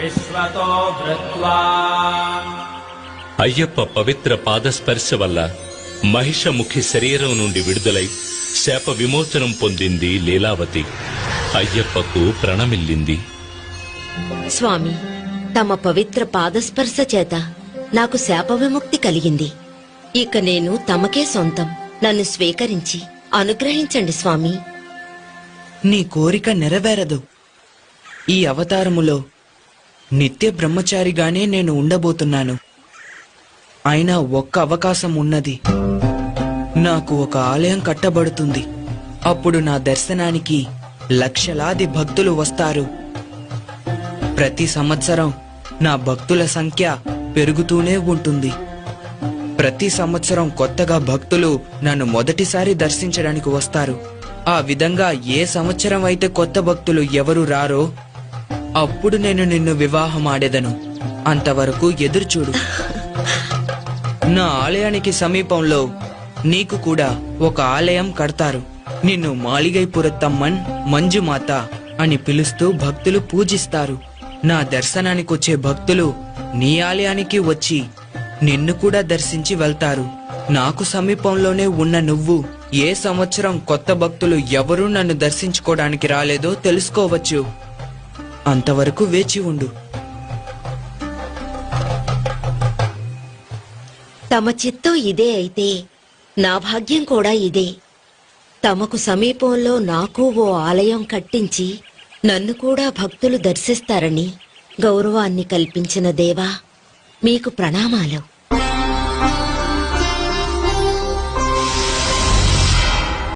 విశ్వతో వృత్వా. అయ్యప్ప పవిత్ర పాదస్పర్శ వల్ల మహిషముఖి శరీరం నుండి విడుదలై శాప విమోచనం పొందింది లీలావతి. అయ్యప్పకు ప్రణమిల్లింది. స్వామి, తమ పవిత్ర పాదస్పర్శ చేత నాకు శాప విముక్తి కలిగింది. ఇక నేను తమకే సొంతం. నన్ను స్వీకరించి అనుగ్రహించండి స్వామి. నీ కోరిక నెరవేరదు. ఈ అవతారములో నిత్య బ్రహ్మచారిగానే నేను ఉండబోతున్నాను. అయినా ఒక్క అవకాశం ఉన్నది. నాకు ఒక ఆలయం కట్టబడుతుంది. అప్పుడు నా దర్శనానికి లక్షలాది భక్తులు వస్తారు. ప్రతి సంవత్సరం నా భక్తుల సంఖ్య పెరుగుతూనే ఉంటుంది. ప్రతి సంవత్సరం కొత్తగా భక్తులు నన్ను మొదటిసారి దర్శించడానికి వస్తారు. ఆ విధంగా ఏ సంవత్సరం అయితే కొత్త భక్తులు ఎవరు రారో అప్పుడు నేను నిన్ను వివాహం ఆడేదను. అంతవరకు ఎదురుచూడు. నా ఆలయానికి సమీపంలో నీకు కూడా ఒక ఆలయం కడతారు. నిన్ను మాళిగైపురత్తమ్మన్ మంజుమాత అని పిలుస్తూ భక్తులు పూజిస్తారు. నా దర్శనానికొచ్చే భక్తులు నీ ఆలయానికి వచ్చి నిన్ను కూడా దర్శించి వెళ్తారు. నాకు సమీపంలోనే ఉన్న నువ్వు ఏ సంవత్సరం కొత్త భక్తులు ఎవరూ నన్ను దర్శించుకోవడానికి రాలేదో తెలుసుకోవచ్చు. అంతవరకు వేచి ఉండు. తమ చిత్తం ఇదే అయితే నా భాగ్యం కూడా ఇదే. తమకు సమీపంలో నాకు ఓ ఆలయం కట్టించి నన్ను కూడా భక్తులు దర్శిస్తారని గౌరవాన్ని కల్పించిన దేవా, మీకు ప్రణామాలు.